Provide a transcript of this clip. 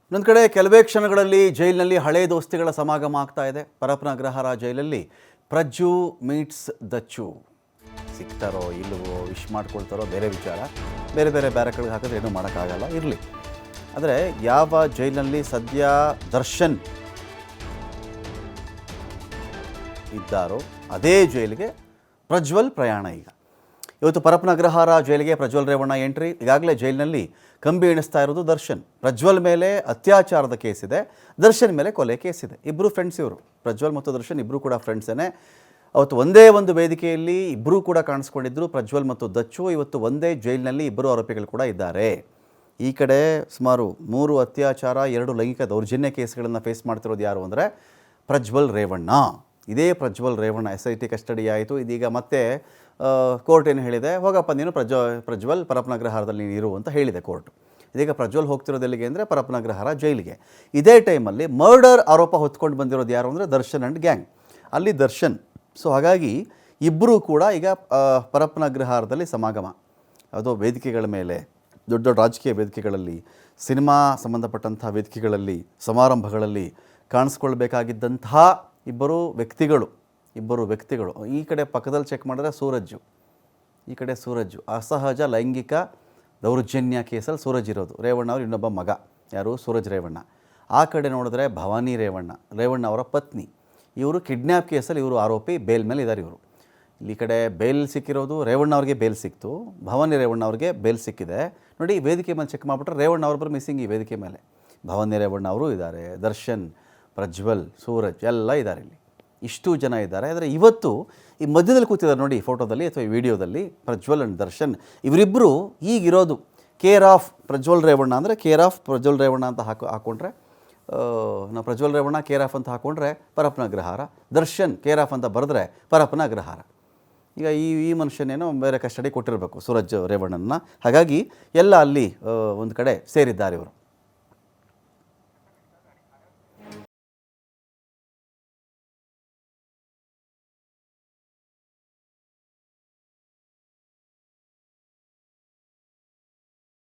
ಇನ್ನೊಂದು ಕಡೆ ಕೆಲವೇ ಕ್ಷಣಗಳಲ್ಲಿ ಜೈಲಿನಲ್ಲಿ ಹಳೆ ದೋಸ್ತಿಗಳ ಸಮಾಗಮ ಆಗ್ತಾ ಇದೆ. ಪರಪ್ಪನ ಅಗ್ರಹಾರ ಜೈಲಲ್ಲಿ ಪ್ರಜ್ಜು ಮೀಟ್ಸ್ ದಚ್ಚು. ಸಿಗ್ತಾರೋ ಇಲ್ಲವೋ, ವಿಶ್ ಮಾಡ್ಕೊಳ್ತಾರೋ ಬೇರೆ ವಿಚಾರ. ಬೇರೆ ಬೇರೆ ಬ್ಯಾರಕ್ಗಳಿಗೆ ಹಾಕಿದ್ರೆ ಏನೂ ಮಾಡೋಕ್ಕಾಗಲ್ಲ, ಇರಲಿ. ಆದರೆ ಯಾವ ಜೈಲಿನಲ್ಲಿ ಸದ್ಯ ದರ್ಶನ್ ಇದ್ದಾರೋ ಅದೇ ಜೈಲಿಗೆ ಪ್ರಜ್ವಲ್ ಪ್ರಯಾಣ. ಈಗ ಇವತ್ತು ಪರಪ್ಪನ ಅಗ್ರಹಾರ ಜೈಲಿಗೆ ಪ್ರಜ್ವಲ್ ರೇವಣ್ಣ ಎಂಟ್ರಿ. ಈಗಾಗಲೇ ಜೈಲಿನಲ್ಲಿ ಕಂಬಿ ಎಣಿಸ್ತಾ ಇರೋದು ದರ್ಶನ್. ಪ್ರಜ್ವಲ್ ಮೇಲೆ ಅತ್ಯಾಚಾರದ ಕೇಸಿದೆ, ದರ್ಶನ್ ಮೇಲೆ ಕೊಲೆ ಕೇಸಿದೆ. ಇಬ್ಬರು ಫ್ರೆಂಡ್ಸ್ ಇವರು. ಪ್ರಜ್ವಲ್ ಮತ್ತು ದರ್ಶನ್ ಇಬ್ಬರು ಕೂಡ ಫ್ರೆಂಡ್ಸೇನೆ. ಅವತ್ತು ಒಂದೇ ಒಂದು ವೇದಿಕೆಯಲ್ಲಿ ಇಬ್ಬರೂ ಕೂಡ ಕಾಣಿಸ್ಕೊಂಡಿದ್ದರು, ಪ್ರಜ್ವಲ್ ಮತ್ತು ದಚ್ಚು. ಇವತ್ತು ಒಂದೇ ಜೈಲಿನಲ್ಲಿ ಇಬ್ಬರು ಆರೋಪಿಗಳು ಕೂಡ ಇದ್ದಾರೆ. ಈ ಕಡೆ ಸುಮಾರು 3 ಅತ್ಯಾಚಾರ 2 ಲೈಂಗಿಕ ದೌರ್ಜನ್ಯ ಕೇಸ್ಗಳನ್ನು ಫೇಸ್ ಮಾಡ್ತಿರೋದು ಯಾರು ಅಂದರೆ ಪ್ರಜ್ವಲ್ ರೇವಣ್ಣ. ಇದೇ ಪ್ರಜ್ವಲ್ ರೇವಣ್ಣ SIT ಕಸ್ಟಡಿ ಆಯಿತು. ಇದೀಗ ಮತ್ತೆ ಕೋರ್ಟ್ ಏನು ಹೇಳಿದೆ, ಹೋಗಪ್ಪ ನೀನು ಪ್ರಜ್ವಲ್ ಪರಪ್ಪನ ಅಗ್ರಹಾರದಲ್ಲಿ ನೀನು ಇರು ಅಂತ ಹೇಳಿದೆ ಕೋರ್ಟ್. ಇದೀಗ ಪ್ರಜ್ವಲ್ ಹೋಗ್ತಿರೋದು ಎಲ್ಲಿಗೆ ಅಂದರೆ ಪರಪ್ಪನ ಅಗ್ರಹಾರ ಜೈಲಿಗೆ. ಇದೇ ಟೈಮಲ್ಲಿ ಮರ್ಡರ್ ಆರೋಪ ಹೊತ್ಕೊಂಡು ಬಂದಿರೋದು ಯಾರು ಅಂದರೆ ದರ್ಶನ್ ಆ್ಯಂಡ್ ಗ್ಯಾಂಗ್. ಅಲ್ಲಿ ದರ್ಶನ್. ಸೊ ಹಾಗಾಗಿ ಇಬ್ಬರೂ ಕೂಡ ಈಗ ಪರಪ್ಪನ ಅಗ್ರಹಾರದಲ್ಲಿ ಸಮಾಗಮ. ಅದು ವೇದಿಕೆಗಳ ಮೇಲೆ, ದೊಡ್ಡ ದೊಡ್ಡ ರಾಜಕೀಯ ವೇದಿಕೆಗಳಲ್ಲಿ, ಸಿನಿಮಾ ಸಂಬಂಧಪಟ್ಟಂಥ ವೇದಿಕೆಗಳಲ್ಲಿ, ಸಮಾರಂಭಗಳಲ್ಲಿ ಕಾಣಿಸ್ಕೊಳ್ಬೇಕಾಗಿದ್ದಂತಹ ಇಬ್ಬರು ವ್ಯಕ್ತಿಗಳು. ಈ ಕಡೆ ಪಕ್ಕದಲ್ಲಿ ಚೆಕ್ ಮಾಡಿದ್ರೆ ಸೂರಜ್ಜು, ಈ ಕಡೆ ಸೂರಜ್ಜು. ಅಸಹಜ ಲೈಂಗಿಕ ದೌರ್ಜನ್ಯ ಕೇಸಲ್ಲಿ ಸೂರಜ್ ಇರೋದು. ರೇವಣ್ಣ ಅವರು ಇನ್ನೊಬ್ಬ ಮಗ, ಯಾರು ಸೂರಜ್ ರೇವಣ್ಣ. ಆ ಕಡೆ ನೋಡಿದ್ರೆ ಭವಾನಿ ರೇವಣ್ಣ ಅವರ ಪತ್ನಿ. ಇವರು ಕಿಡ್ನ್ಯಾಪ್ ಕೇಸಲ್ಲಿ ಇವರು ಆರೋಪಿ, ಬೇಲ್ ಮೇಲೆ ಇದ್ದಾರೆ ಇವರು. ಇಲ್ಲಿ ಕಡೆ ಬೇಲ್ ಸಿಕ್ಕಿರೋದು ರೇವಣ್ಣ ಅವ್ರಿಗೆ ಬೇಲ್ ಸಿಕ್ತು, ಭವಾನಿ ರೇವಣ್ಣ ಅವ್ರಿಗೆ ಬೇಲ್ ಸಿಕ್ಕಿದೆ. ನೋಡಿ ವೇದಿಕೆ ಮೇಲೆ ಚೆಕ್ ಮಾಡಿಬಿಟ್ರೆ ರೇವಣ್ಣ ಅವ್ರೊಬ್ಬರು ಮಿಸ್ಸಿಂಗ್ ಈ ವೇದಿಕೆ ಮೇಲೆ. ಭವಾನಿ ರೇವಣ್ಣ ಅವರು ಇದ್ದಾರೆ, ದರ್ಶನ್, ಪ್ರಜ್ವಲ್, ಸೂರಜ್ ಎಲ್ಲ ಇದ್ದಾರೆ ಇಲ್ಲಿ. ಇಷ್ಟು ಜನ ಇದ್ದಾರೆ. ಆದರೆ ಇವತ್ತು ಈ ಮಧ್ಯದಲ್ಲಿ ಕೂತಿದ್ದಾರೆ ನೋಡಿ ಫೋಟೋದಲ್ಲಿ ಅಥವಾ ಈ ವಿಡಿಯೋದಲ್ಲಿ ಪ್ರಜ್ವಲ್ ಆ್ಯಂಡ್ ದರ್ಶನ್. ಇವರಿಬ್ಬರು ಈಗಿರೋದು ಕೇರ್ ಆಫ್ ಪ್ರಜ್ವಲ್ ರೇವಣ್ಣ ಅಂದರೆ ಕೇರ್ ಆಫ್ ಪ್ರಜ್ವಲ್ ರೇವಣ್ಣ ಅಂತ ಹಾಕ್ಕೊಂಡ್ರೆ ನಾವು ಪ್ರಜ್ವಲ್ ರೇವಣ್ಣ ಕೇರ್ ಆಫ್ ಅಂತ ಹಾಕ್ಕೊಂಡ್ರೆ ಪರಪ್ಪನ ಅಗ್ರಹಾರ, ದರ್ಶನ್ ಕೇರ್ ಆಫ್ ಅಂತ ಬರೆದ್ರೆ ಪರಪ್ಪನ ಅಗ್ರಹಾರ. ಈಗ ಈ ಮನುಷ್ಯನೇನೋ ಬೇರೆ ಕಸ್ಟಡಿ ಕೊಟ್ಟಿರಬೇಕು ಸೂರಜ್ ರೇವಣ್ಣನ. ಹಾಗಾಗಿ ಎಲ್ಲ ಅಲ್ಲಿ ಒಂದು ಕಡೆ ಸೇರಿದ್ದಾರೆ ಇವರು.